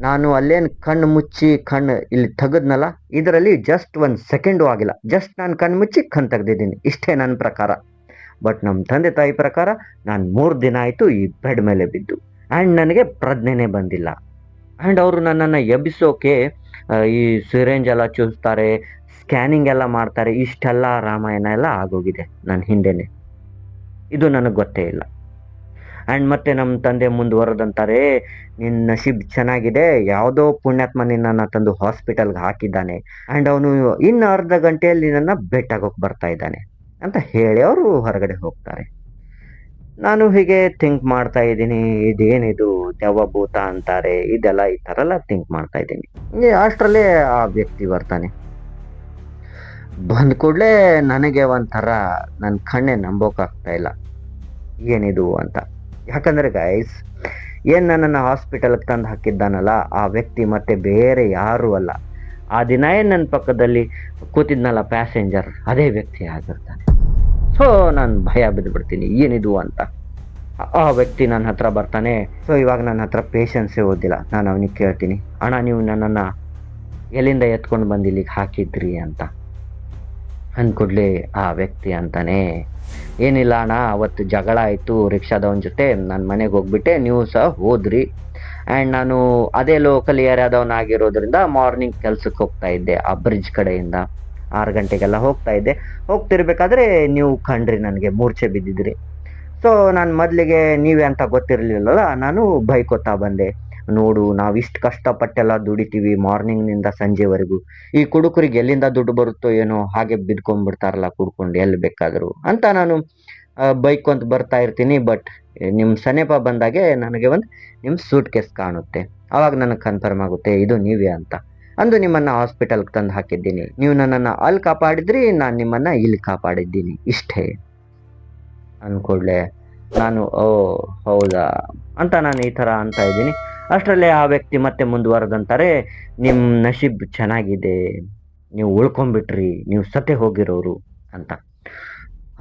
ನಾನು ಅಲ್ಲೇನು ಕಣ್ಣು ಮುಚ್ಚಿ ಕಣ್ಣು ಇಲ್ಲಿ ತೆಗೆದ್ನಲ್ಲ, ಇದರಲ್ಲಿ ಜಸ್ಟ್ 1 ಸೆಕೆಂಡು ಆಗಿಲ್ಲ, ಜಸ್ಟ್ ನಾನು ಕಣ್ಣು ಮುಚ್ಚಿ ಕಣ್ಣು ತೆಗೆದಿದ್ದೀನಿ, ಇಷ್ಟೇ ನನ್ನ ಪ್ರಕಾರ. ಬಟ್ ನಮ್ಮ ತಂದೆ ತಾಯಿ ಪ್ರಕಾರ ನಾನು 3 ದಿನ ಆಯಿತು ಈ ಬೆಡ್ ಮೇಲೆ ಬಿದ್ದು, ಆ್ಯಂಡ್ ನನಗೆ ಪ್ರಜ್ಞೆನೇ ಬಂದಿಲ್ಲ. ಆ್ಯಂಡ್ ಅವರು ನನ್ನನ್ನು ಎಬ್ಬಿಸೋಕೆ ಈ ಸಿರೇಂಜ್ ಎಲ್ಲ ಚೂಸ್ತಾರೆ, ಸ್ಕ್ಯಾನಿಂಗ್ ಎಲ್ಲ ಮಾಡ್ತಾರೆ, ಇಷ್ಟೆಲ್ಲ ರಾಮಾಯಣ ಎಲ್ಲ ಆಗೋಗಿದೆ ನನ್ನ ಹಿಂದೆನೇ, ಇದು ನನಗೆ ಗೊತ್ತೇ ಇಲ್ಲ. ಆ್ಯಂಡ್ ಮತ್ತೆ ನಮ್ಮ ತಂದೆ ಮುಂದುವರೆದಂತಾರೆ, ನಿನ್ನ ನಶೀಬ್ ಚೆನ್ನಾಗಿದೆ, ಯಾವುದೋ ಪುಣ್ಯಾತ್ಮ ನಿನ್ನನ್ನು ತಂದು ಹಾಸ್ಪಿಟಲ್ಗೆ ಹಾಕಿದ್ದಾನೆ, ಆ್ಯಂಡ್ ಅವನು ಇನ್ನು ಅರ್ಧ ಗಂಟೆಯಲ್ಲಿ ನಿನ್ನನ್ನು ಭೇಟಿಯಾಗೋಕೆ ಬರ್ತಾ ಇದ್ದಾನೆ ಅಂತ ಹೇಳಿ ಅವರು ಹೊರಗಡೆ ಹೋಗ್ತಾರೆ. ನಾನು ಹೀಗೆ ಥಿಂಕ್ ಮಾಡ್ತಾ ಇದ್ದೀನಿ, ಇದೇನಿದು ದೆವ್ವ ಭೂತ ಅಂತಾರೆ, ಇದೆಲ್ಲ ಈ ಥರ ಎಲ್ಲ ಥಿಂಕ್ ಮಾಡ್ತಾ ಇದ್ದೀನಿ. ಅಷ್ಟರಲ್ಲೇ ಆ ವ್ಯಕ್ತಿ ಬರ್ತಾನೆ. ಬಂದ ಕೂಡಲೇ ನನಗೆ ಒಂಥರ ನನ್ನ ಕಣ್ಣೇ ನಂಬೋಕ್ಕಾಗ್ತಾ ಇಲ್ಲ, ಏನಿದು ಅಂತ. ಯಾಕಂದರೆ ಗೈಸ್, ಏನು ನನ್ನನ್ನು ಹಾಸ್ಪಿಟಲ್ಗೆ ತಂದು ಹಾಕಿದ್ದಾನಲ್ಲ ಆ ವ್ಯಕ್ತಿ ಮತ್ತೆ ಬೇರೆ ಯಾರೂ ಅಲ್ಲ, ಆ ದಿನ ಏನು ನನ್ನ ಪಕ್ಕದಲ್ಲಿ ಕೂತಿದ್ನಲ್ಲ ಪ್ಯಾಸೆಂಜರ್, ಅದೇ ವ್ಯಕ್ತಿ ಆಗಿರ್ತಾನೆ. ಸೊ ನಾನು ಭಯ ಬಿದ್ದುಬಿಡ್ತೀನಿ, ಏನಿದು ಅಂತ. ಆ ವ್ಯಕ್ತಿ ನನ್ನ ಹತ್ರ ಬರ್ತಾನೆ. ಸೊ ಇವಾಗ ನನ್ನ ಹತ್ರ ಪೇಷನ್ಸೇ ಓದಿಲ್ಲ. ನಾನು ಅವನಿಗೆ ಕೇಳ್ತೀನಿ, ಅಣ್ಣ ನೀವು ನನ್ನನ್ನು ಎಲ್ಲಿಂದ ಎತ್ಕೊಂಡು ಬಂದು ಇಲ್ಲಿಗೆ ಹಾಕಿದ್ರಿ ಅಂತ. ಅಂದ್ಕೂಡ್ಲೆ ಆ ವ್ಯಕ್ತಿ ಅಂತಾನೆ, ಏನಿಲ್ಲ ಅಣ್ಣ, ಅವತ್ತು ಜಗಳ ಆಯಿತು ರಿಕ್ಷಾದವನ ಜೊತೆ, ನಾನು ಮನೆಗೆ ಹೋಗ್ಬಿಟ್ಟೆ, ನೀವು ಸಹ ಹೋದ್ರಿ, ಆ್ಯಂಡ್ ನಾನು ಅದೇ ಲೋಕಲ್ ಏರಿಯಾದವನಾಗಿರೋದ್ರಿಂದ ಮಾರ್ನಿಂಗ್ ಕೆಲ್ಸಕ್ಕೆ ಹೋಗ್ತಾ ಇದ್ದೆ, ಆ ಬ್ರಿಡ್ಜ್ ಕಡೆಯಿಂದ 6 ಗಂಟೆಗೆಲ್ಲ ಹೋಗ್ತಾ ಇದ್ದೆ. ಹೋಗ್ತಿರ್ಬೇಕಾದ್ರೆ ನೀವು ಕಂಡ್ರಿ, ನನಗೆ ಮೂರ್ಛೆ ಬಿದ್ದಿದ್ರಿ. ಸೊ ನಾನು ಮೊದಲಿಗೆ ನೀವೇ ಅಂತ ಗೊತ್ತಿರಲಿಲ್ಲಲ್ಲ, ನಾನು ಬೈಕೋತಾ ಬಂದೆ, ನೋಡು ನಾವು ಇಷ್ಟು ಕಷ್ಟಪಟ್ಟೆಲ್ಲ ದುಡಿತೀವಿ ಮಾರ್ನಿಂಗ್ನಿಂದ ಸಂಜೆವರೆಗೂ, ಈ ಕುಡುಕರಿಗೆ ಎಲ್ಲಿಂದ ದುಡ್ಡು ಬರುತ್ತೋ ಏನೋ, ಹಾಗೆ ಬಿದ್ಕೊಂಡ್ಬಿಡ್ತಾರಲ್ಲ ಕುಡ್ಕೊಂಡು ಎಲ್ಲಿ ಬೇಕಾದರೂ ಅಂತ ನಾನು ಬೈಕೊಂತ ಬರ್ತಾ ಇರ್ತೀನಿ. ಬಟ್ ನಿಮ್ಮ ಸನೇಪ ಬಂದಾಗೆ ನನಗೆ ಒಂದು ನಿಮ್ಮ ಸೂಟ್ ಕೇಸ್ ಕಾಣುತ್ತೆ, ಆವಾಗ ನನಗೆ ಕನ್ಫರ್ಮ್ ಆಗುತ್ತೆ ಇದು ನೀವೇ ಅಂತ. ಅಂದು ನಿಮ್ಮನ್ನು ಹಾಸ್ಪಿಟಲ್ಗೆ ತಂದು ಹಾಕಿದ್ದೀನಿ, ನೀವು ನನ್ನನ್ನು ಅಲ್ಲಿ ಕಾಪಾಡಿದ್ರಿ, ನಾನು ನಿಮ್ಮನ್ನು ಇಲ್ಲಿ ಕಾಪಾಡಿದ್ದೀನಿ, ಇಷ್ಟೇ ಅಂದ್ಕೊಳ್ಳೆ. ನಾನು ಓ ಹೌದಾ ಅಂತ ನಾನು ಈ ಥರ ಅಂತ ಇದ್ದೀನಿ. ಅಷ್ಟರಲ್ಲೇ ಆ ವ್ಯಕ್ತಿ ಮತ್ತೆ ಮುಂದುವರೆದಂತಾರೆ, ನಿಮ್ಮ ನಶೀಬ್ ಚೆನ್ನಾಗಿದೆ, ನೀವು ಉಳ್ಕೊಂಬಿಟ್ರಿ, ನೀವು ಸತ್ತೇ ಹೋಗಿರೋರು ಅಂತ.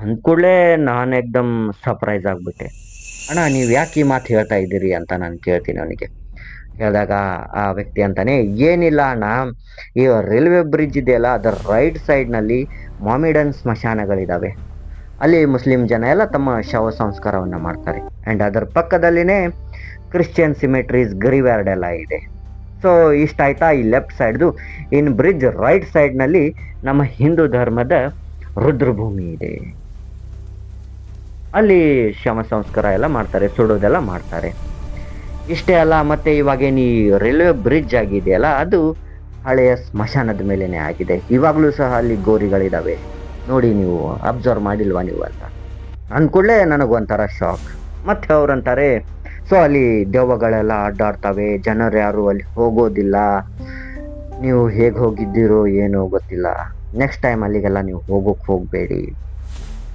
ಅಂದ್ಕೂಡಲೇ ನಾನು ಎಕ್ದಮ್ ಸರ್ಪ್ರೈಸ್ ಆಗಿಬಿಟ್ಟೆ. ಅಣ್ಣ ನೀವು ಯಾಕೆ ಈ ಮಾತು ಹೇಳ್ತಾ ಇದ್ದೀರಿ ಅಂತ ನಾನು ಕೇಳ್ತೀನಿ ಅವನಿಗೆ. ಹೇಳಿದಾಗ ಆ ವ್ಯಕ್ತಿ ಅಂತಾನೆ, ಏನಿಲ್ಲ ಅಣ್ಣ, ಈ ರೈಲ್ವೆ ಬ್ರಿಡ್ಜ್ ಇದೆಯಲ್ಲ ಅದರ ರೈಟ್ ಸೈಡ್ನಲ್ಲಿ ಮಾಮಿಡನ್ ಸ್ಮಶಾನಗಳಿದ್ದಾವೆ, ಅಲ್ಲಿ ಮುಸ್ಲಿಂ ಜನ ಎಲ್ಲ ತಮ್ಮ ಶವ ಸಂಸ್ಕಾರವನ್ನು ಮಾಡ್ತಾರೆ. ಆ್ಯಂಡ್ ಅದರ ಪಕ್ಕದಲ್ಲಿನೇ ಕ್ರಿಶ್ಚಿಯನ್ ಸಿಮೆಟ್ರೀಸ್ ಗ್ರಿವ್ಯಾರ್ಡ್ ಎಲ್ಲ ಇದೆ. ಸೊ ಇಷ್ಟಾಯ್ತಾ, ಈ ಲೆಫ್ಟ್ ಸೈಡ್ದು. ಇನ್ ಬ್ರಿಡ್ಜ್ ರೈಟ್ ಸೈಡ್ನಲ್ಲಿ ನಮ್ಮ ಹಿಂದೂ ಧರ್ಮದ ರುದ್ರಭೂಮಿ ಇದೆ, ಅಲ್ಲಿ ಶವ ಸಂಸ್ಕಾರ ಎಲ್ಲ ಮಾಡ್ತಾರೆ, ಸುಡೋದೆಲ್ಲ ಮಾಡ್ತಾರೆ. ಇಷ್ಟೇ ಅಲ್ಲ, ಮತ್ತೆ ಇವಾಗೇನು ಈ ರೈಲ್ವೆ ಬ್ರಿಡ್ಜ್ ಆಗಿದೆಯಲ್ಲ ಅದು ಹಳೆಯ ಸ್ಮಶಾನದ ಮೇಲೇನೆ ಆಗಿದೆ, ಇವಾಗಲೂ ಸಹ ಅಲ್ಲಿ ಗೋರಿಗಳಿದ್ದಾವೆ, ನೋಡಿ ನೀವು ಅಬ್ಸರ್ವ್ ಮಾಡಿಲ್ವಾ ನೀವು ಅಂತ. ಅಂದ್ಕೂಡಲೇ ನನಗೊಂಥರ ಶಾಕ್. ಮತ್ತೆ ಅವ್ರಂತಾರೆ, ಸೊ ಅಲ್ಲಿ ದೆವ್ವಗಳೆಲ್ಲ ಅಡ್ಡಾಡ್ತವೆ, ಜನರು ಯಾರು ಅಲ್ಲಿ ಹೋಗೋದಿಲ್ಲ, ನೀವು ಹೇಗೆ ಹೋಗಿದ್ದೀರೋ ಏನೋ ಗೊತ್ತಿಲ್ಲ, ನೆಕ್ಸ್ಟ್ ಟೈಮ್ ಅಲ್ಲಿಗೆಲ್ಲ ನೀವು ಹೋಗೋಕ್ಕೆ ಹೋಗಬೇಡಿ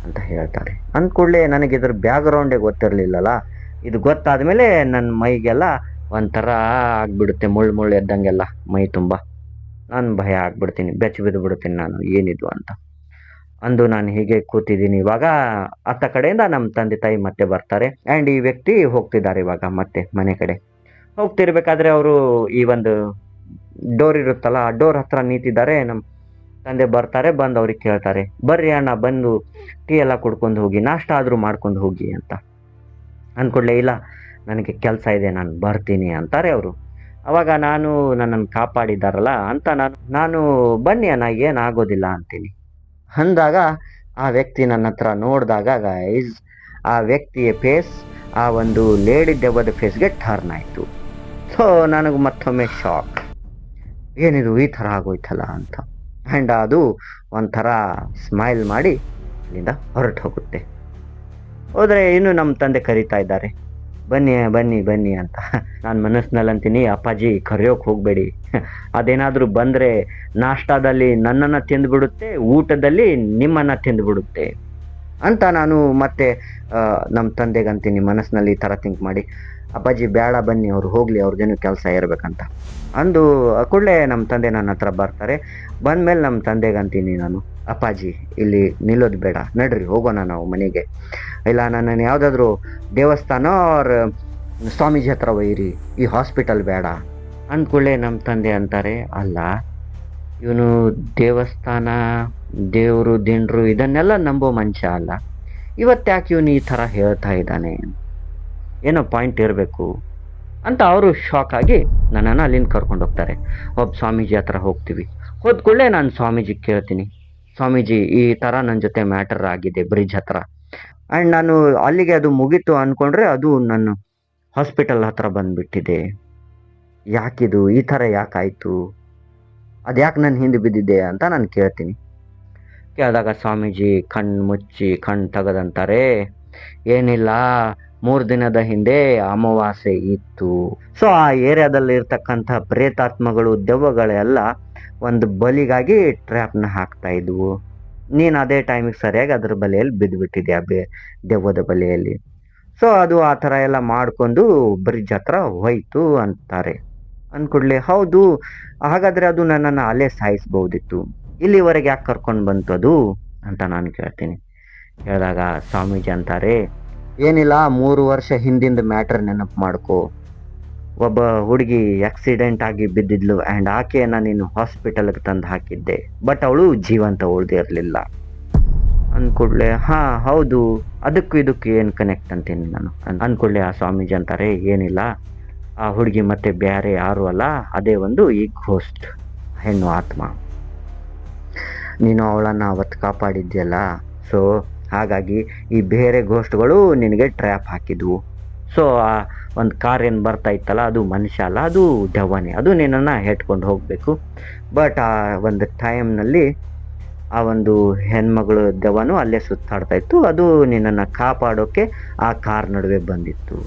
ಅಂತ ಹೇಳ್ತಾರೆ. ಅಂದ್ಕೂಡಲೇ ನನಗೆ ಇದ್ರ ಬ್ಯಾಕ್ಗ್ರೌಂಡೇ ಗೊತ್ತಿರಲಿಲ್ಲಲ್ಲ, ಇದು ಗೊತ್ತಾದ ಮೇಲೆ ನನ್ನ ಮೈಗೆಲ್ಲ ಒಂಥರ ಆಗಿಬಿಡುತ್ತೆ, ಮುಳ್ಳು ಎದ್ದಂಗೆಲ್ಲ ಮೈ ತುಂಬ. ನಾನು ಭಯ ಆಗ್ಬಿಡ್ತೀನಿ, ಬೆಚ್ಚ ಬಿದ್ದು ಬಿಡ್ತೀನಿ ನಾನು, ಏನಿದು ಅಂತ. ಅಂದು ನಾನು ಹೀಗೆ ಕೂತಿದ್ದೀನಿ. ಇವಾಗ ಅತ್ತ ಕಡೆಯಿಂದ ನಮ್ಮ ತಂದೆ ತಾಯಿ ಮತ್ತೆ ಬರ್ತಾರೆ, ಆ್ಯಂಡ್ ಈ ವ್ಯಕ್ತಿ ಹೋಗ್ತಿದ್ದಾರೆ ಇವಾಗ ಮತ್ತೆ ಮನೆ ಕಡೆ. ಹೋಗ್ತಿರ್ಬೇಕಾದ್ರೆ ಅವರು ಈ ಒಂದು ಡೋರ್ ಇರುತ್ತಲ್ಲ ಆ ಡೋರ್ ಹತ್ರ ನಿಂತಿದ್ದಾರೆ. ನಮ್ಮ ತಂದೆ ಬರ್ತಾರೆ, ಬಂದು ಅವ್ರಿಗೆ ಕೇಳ್ತಾರೆ, ಬರ್ರಿ ಅಣ್ಣ ಬಂದು ಟೀ ಎಲ್ಲ ಕುಡ್ಕೊಂಡು ಹೋಗಿ, ನಾಷ್ಟ ಆದರೂ ಮಾಡ್ಕೊಂಡು ಹೋಗಿ ಅಂತ. ಅಂದ್ಕೊಡ್ಲೇ, ಇಲ್ಲ ನನಗೆ ಕೆಲಸ ಇದೆ ನಾನು ಬರ್ತೀನಿ ಅಂತಾರೆ ಅವರು. ಅವಾಗ ನಾನು ನನ್ನನ್ನು ಕಾಪಾಡಿದ್ದಾರಲ್ಲ ಅಂತ ನಾನು ಬನ್ನಿ ಅಣ್ಣ ಏನಾಗೋದಿಲ್ಲ ಅಂತೀನಿ. ಅಂದಾಗ ಆ ವ್ಯಕ್ತಿ ನನ್ನ ಹತ್ರ ನೋಡಿದಾಗ ಗೈಸ್, ಆ ವ್ಯಕ್ತಿಯ ಫೇಸ್ ಆ ಒಂದು ಲೇಡಿ ದೆವ್ವದ ಫೇಸ್ಗೆ ಟರ್ನ್ ಆಯಿತು. ಸೊ ನನಗೆ ಮತ್ತೊಮ್ಮೆ ಶಾಕ್, ಏನಿದು ಈ ಥರ ಆಗೋಯ್ತಲ್ಲ ಅಂತ. ಆ್ಯಂಡ್ ಅದು ಒಂಥರ ಸ್ಮೈಲ್ ಮಾಡಿ ಅಲ್ಲಿಂದ ಹೊರಟು ಹೋಗುತ್ತೆ. ಹೋದರೆ ಇನ್ನು ನಮ್ಮ ತಂದೆ ಕರೀತಾ ಇದ್ದಾರೆ, ಬನ್ನಿ ಬನ್ನಿ ಬನ್ನಿ ಅಂತ. ನಾನು ಮನಸ್ಸಿನಲ್ಲಿ ಅಂತೀನಿ, ಅಪ್ಪಾಜಿ ಕರೆಯೋಕೆ ಹೋಗಬೇಡಿ, ಅದೇನಾದರೂ ಬಂದರೆ ನಾಷ್ಟಾದಲ್ಲಿ ನನ್ನನ್ನು ತಿಂದುಬಿಡುತ್ತೆ, ಊಟದಲ್ಲಿ ನಿಮ್ಮನ್ನು ತಿಂದುಬಿಡುತ್ತೆ ಅಂತ ನಾನು ಮತ್ತೆ ನಮ್ಮ ತಂದೆಗೆ ಅಂತೀನಿ ಮನಸ್ಸಿನಲ್ಲಿ ಈ ಥರ ಥಿಂಕ್ ಮಾಡಿ. ಅಪ್ಪಾಜಿ ಬೇಡ ಬನ್ನಿ, ಅವ್ರು ಹೋಗಲಿ, ಅವ್ರದ್ದೇನು ಕೆಲಸ ಇರಬೇಕಂತ ಅಂದು ಕೂಡಲೇ ನಮ್ಮ ತಂದೆ ನನ್ನ ಹತ್ರ ಬರ್ತಾರೆ. ಬಂದಮೇಲೆ ನಮ್ಮ ತಂದೆಗೆ ಅಂತೀನಿ ನಾನು, ಅಪ್ಪಾಜಿ ಇಲ್ಲಿ ನಿಲ್ಲೋದು ಬೇಡ, ನಡ್ರಿ ಹೋಗೋಣ ನಾವು ಮನೆಗೆ, ಇಲ್ಲ ನನ್ನನ್ನು ಯಾವುದಾದ್ರೂ ದೇವಸ್ಥಾನ ಅವ್ರ ಸ್ವಾಮೀಜಿ ಹತ್ರ ಒಯ್ಯಿರಿ, ಈ ಹಾಸ್ಪಿಟಲ್ ಬೇಡ. ಅಂದ್ಕೊಳ್ಳೆ ನಮ್ಮ ತಂದೆ ಅಂತಾರೆ, ಅಲ್ಲ ಇವನು ದೇವಸ್ಥಾನ, ದೇವರು, ದಿಂಡ್ರು ಇದನ್ನೆಲ್ಲ ನಂಬೋ ಮನುಷ್ಯ ಅಲ್ಲ, ಇವತ್ತ್ಯಾಕೆ ಇವನು ಈ ಥರ ಹೇಳ್ತಾ ಇದ್ದಾನೆ, ಏನೋ ಪಾಯಿಂಟ್ ಇರಬೇಕು ಅಂತ ಅವರು ಶಾಕ್ ಆಗಿ ನನ್ನನ್ನು ಅಲ್ಲಿಂದ ಕರ್ಕೊಂಡು ಹೋಗ್ತಾರೆ. ಒಬ್ಬ ಸ್ವಾಮೀಜಿ ಹತ್ರ ಹೋಗ್ತೀವಿ. ಹೋದ್ಕೊಳ್ಳೆ ನಾನು ಸ್ವಾಮೀಜಿ ಕೇಳ್ತೀನಿ, ಸ್ವಾಮೀಜಿ ಈ ಥರ ನನ್ನ ಜೊತೆ ಮ್ಯಾಟರ್ ಆಗಿದೆ ಬ್ರಿಡ್ಜ್ ಹತ್ರ, ಆ್ಯಂಡ್ ನಾನು ಅಲ್ಲಿಗೆ ಅದು ಮುಗೀತು ಅಂದ್ಕೊಂಡ್ರೆ ಅದು ನನ್ನ ಹಾಸ್ಪಿಟಲ್ ಹತ್ರ ಬಂದುಬಿಟ್ಟಿದೆ, ಯಾಕಿದು ಈ ಥರ ಯಾಕಾಯಿತು, ಅದು ಯಾಕೆ ನನ್ನ ಹಿಂದೆ ಬಿದ್ದಿದೆ ಅಂತ ನಾನು ಕೇಳ್ತೀನಿ. ಕೇಳಿದಾಗ ಸ್ವಾಮೀಜಿ ಕಣ್ಣು ಮುಚ್ಚಿ ಕಣ್ಣು ತೆಗೆದಂತಾರೆ, ಏನಿಲ್ಲ, 3 ದಿನದ ಹಿಂದೆ ಅಮಾವಾಸ್ಯೆ ಇತ್ತು. ಸೊ ಆ ಏರಿಯಾದಲ್ಲಿ ಇರ್ತಕ್ಕಂಥ ಪ್ರೇತಾತ್ಮಗಳು, ದೆವ್ವಗಳೆಲ್ಲ ಒಂದು ಬಲಿಗಾಗಿ ಟ್ರ್ಯಾಪ್ನ ಹಾಕ್ತಾ ಇದ್ವು. ನೀನು ಅದೇ ಟೈಮಿಗೆ ಸರಿಯಾಗಿ ಅದ್ರ ಬಲೆಯಲ್ಲಿ ಬಿದ್ದುಬಿಟ್ಟಿದ್ಯಾ, ದೆವ್ವದ ಬಲೆಯಲ್ಲಿ. ಸೊ ಅದು ಆ ಥರ ಎಲ್ಲ ಮಾಡಿಕೊಂಡು ಬ್ರಿಡ್ಜ್ ಹತ್ರ ಹೋಯ್ತು ಅಂತಾರೆ. ಅಂದ್ಕೊಡ್ಲಿ, ಹೌದು, ಹಾಗಾದರೆ ಅದು ನನ್ನನ್ನು ಅಲ್ಲೇ ಸಾಯಿಸ್ಬೋದಿತ್ತು, ಇಲ್ಲಿವರೆಗೆ ಯಾಕೆ ಕರ್ಕೊಂಡು ಬಂತು ಅದು ಅಂತ ನಾನು ಕೇಳ್ತೀನಿ. ಹೇಳಿದಾಗ ಸ್ವಾಮೀಜಿ ಅಂತಾರೆ, ಏನಿಲ್ಲ, 3 ವರ್ಷ ಹಿಂದಿಂದ ಮ್ಯಾಟ್ರ್ ನೆನಪು ಮಾಡ್ಕೊ. ಒಬ್ಬ ಹುಡುಗಿ ಆಕ್ಸಿಡೆಂಟ್ ಆಗಿ ಬಿದ್ದಿದ್ಲು, ಆ್ಯಂಡ್ ಆಕೆಯನ್ನು ನೀನು ಹಾಸ್ಪಿಟಲ್ಗೆ ತಂದು ಹಾಕಿದ್ದೆ, ಬಟ್ ಅವಳು ಜೀವಂತ ಉಳಿದಿರಲಿಲ್ಲ. ಅಂದ್ಕೊಡ್ಲೆ, ಹಾಂ ಹೌದು, ಅದಕ್ಕೂ ಇದಕ್ಕೂ ಏನು ಕನೆಕ್ಟ್ ಅಂತೀನಿ ನಾನು. ಅಂದ್ಕೊಡ್ಲೆ ಆ ಸ್ವಾಮೀಜಿ ಅಂತಾರೆ, ಏನಿಲ್ಲ, ಆ ಹುಡುಗಿ ಮತ್ತೆ ಬೇರೆ ಯಾರು ಅಲ್ಲ, ಅದೇ ಒಂದು ಈ ಘೋಸ್ಟ್, ಹೆಣ್ಣು ಆತ್ಮ, ನೀನು ಅವಳನ್ನು ಅವತ್ತು ಕಾಪಾಡಿದ್ಯಲ್ಲ, ಸೊ ಹಾಗಾಗಿ ಈ ಬೇರೆ ಘೋಸ್ಟ್ಗಳು ನಿನಗೆ ಟ್ರ್ಯಾಪ್ ಹಾಕಿದ್ವು. ಸೊ ಆ ಒಂದು ಕಾರ್ ಏನು ಬರ್ತಾ ಇತ್ತಲ್ಲ, ಅದು ಮನುಷ್ಯ ಅಲ್ಲ, ಅದು ದೆವ್ವನೇ, ಅದು ನಿನ್ನನ್ನು ಹೆಟ್ಕೊಂಡು ಹೋಗಬೇಕು. ಬಟ್ ಆ ಒಂದು ಟೈಮ್ನಲ್ಲಿ ಆ ಒಂದು ಹೆಣ್ಮಗಳು ದೆವ್ವನೂ ಅಲ್ಲೇ ಸುತ್ತಾಡ್ತಾ ಇತ್ತು, ಅದು ನಿನ್ನನ್ನು ಕಾಪಾಡೋಕ್ಕೆ ಆ ಕಾರ್ ನಡುವೆ ಬಂದಿತ್ತು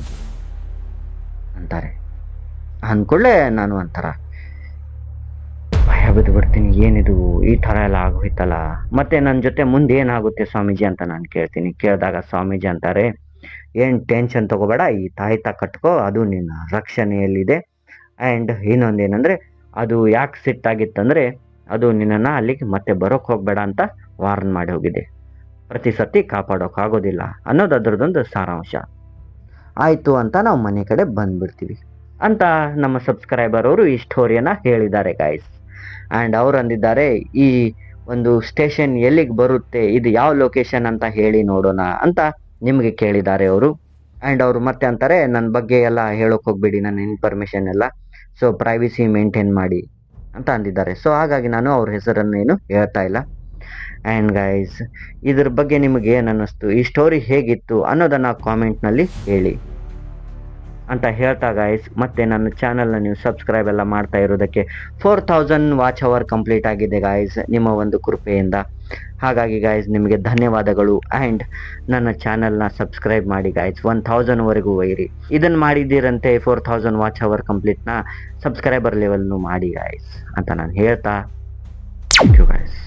ಅಂತಾರೆ. ಅಂದ್ಕೊಳ್ಳೆ ನಾನು ಒಂಥರ ಭಯ ಬಿದ್ದುಬಿಡ್ತೀನಿ, ಏನಿದು ಈ ಥರ ಎಲ್ಲ ಆಗೋಯ್ತಲ್ಲ, ಮತ್ತೆ ನನ್ನ ಜೊತೆ ಮುಂದೆ ಏನಾಗುತ್ತೆ ಸ್ವಾಮೀಜಿ ಅಂತ ನಾನು ಕೇಳ್ತೀನಿ. ಕೇಳಿದಾಗ ಸ್ವಾಮೀಜಿ ಅಂತಾರೆ, ಏನು ಟೆನ್ಷನ್ ತೊಗೋಬೇಡ, ಈ ತಾಯ್ತ ಕಟ್ಕೋ, ಅದು ನಿನ್ನ ರಕ್ಷಣೆಯಲ್ಲಿದೆ. ಆ್ಯಂಡ್ ಇನ್ನೊಂದೇನೆಂದರೆ, ಅದು ಯಾಕೆ ಸಿಟ್ಟಾಗಿತ್ತಂದರೆ, ಅದು ನಿನ್ನನ್ನು ಅಲ್ಲಿಗೆ ಮತ್ತೆ ಬರೋಕ್ಕೆ ಹೋಗಬೇಡ ಅಂತ ವಾರ್ನ್ ಮಾಡಿ ಹೋಗಿದೆ, ಪ್ರತಿ ಸತಿ ಕಾಪಾಡೋಕ್ಕಾಗೋದಿಲ್ಲ ಅನ್ನೋದು ಅದರದೊಂದು ಸಾರಾಂಶ. ಆಯಿತು ಅಂತ ನಾವು ಮನೆ ಕಡೆ ಬಂದುಬಿಡ್ತೀವಿ ಅಂತ ನಮ್ಮ ಸಬ್ಸ್ಕ್ರೈಬರ್ ಅವರು ಈ ಸ್ಟೋರಿಯನ್ನು ಹೇಳಿದ್ದಾರೆ ಗಾಯ್ಸ್. ಆ್ಯಂಡ್ ಅವ್ರು ಅಂದಿದ್ದಾರೆ, ಈ ಒಂದು ಸ್ಟೇಷನ್ ಎಲ್ಲಿಗೆ ಬರುತ್ತೆ, ಇದು ಯಾವ ಲೊಕೇಶನ್ ಅಂತ ಹೇಳಿ ನೋಡೋಣ ಅಂತ ನಿಮಗೆ ಕೇಳಿದ್ದಾರೆ ಅವರು. ಆ್ಯಂಡ್ ಅವರು ಮತ್ತೆ ಅಂತಾರೆ, ನನ್ನ ಬಗ್ಗೆ ಎಲ್ಲ ಹೇಳೋಕೆ ಹೋಗ್ಬೇಡಿ, ನನ್ನ ಇನ್ಫಾರ್ಮೇಷನ್ ಎಲ್ಲ, ಸೊ ಪ್ರೈವಸಿ ಮೇಂಟೈನ್ ಮಾಡಿ ಅಂತ ಅಂದಿದ್ದಾರೆ. ಸೊ ಹಾಗಾಗಿ ನಾನು ಅವ್ರ ಹೆಸರನ್ನು ಏನು ಹೇಳ್ತಾ ಇಲ್ಲ. ಆ್ಯಂಡ್ ಗೈಸ್, ಇದ್ರ ಬಗ್ಗೆ ನಿಮಗೆ ಏನು ಅನ್ನಿಸ್ತು, ಈ ಸ್ಟೋರಿ ಹೇಗಿತ್ತು ಅನ್ನೋದನ್ನು ಕಾಮೆಂಟ್ನಲ್ಲಿ ಹೇಳಿ ಅಂತ ಹೇಳ್ತಾ ಗೈಸ್, ಮತ್ತೆ ನನ್ನ ಚಾನಲ್ನ ನೀವು ಸಬ್ಸ್ಕ್ರೈಬ್ ಎಲ್ಲ ಮಾಡ್ತಾ ಇರೋದಕ್ಕೆ 4000 ವಾಚ್ ಅವರ್ ಕಂಪ್ಲೀಟ್ ಆಗಿದೆ ಗಾಯ್ಸ್, ನಿಮ್ಮ ಒಂದು ಕೃಪೆಯಿಂದ. ಹಾಗಾಗಿ ಗಾಯ್ಸ್ ನಿಮಗೆ ಧನ್ಯವಾದಗಳು. ಆ್ಯಂಡ್ ನನ್ನ ಚಾನಲ್ನ ಸಬ್ಸ್ಕ್ರೈಬ್ ಮಾಡಿ ಗಾಯ್ಸ್, 1000ವರೆಗೂ ಒಯ್ಯಿರಿ. ಇದನ್ನು ಮಾಡಿದ್ದೀರಂತೆ 4000 ವಾಚ್ ಅವರ್ ಕಂಪ್ಲೀಟ್ನ ಸಬ್ಸ್ಕ್ರೈಬರ್ ಲೆವೆಲ್ನು ಮಾಡಿ ಗಾಯ್ಸ್ ಅಂತ ನಾನು ಹೇಳ್ತಾ, ಥ್ಯಾಂಕ್ ಯು ಗಾಯ್ಸ್.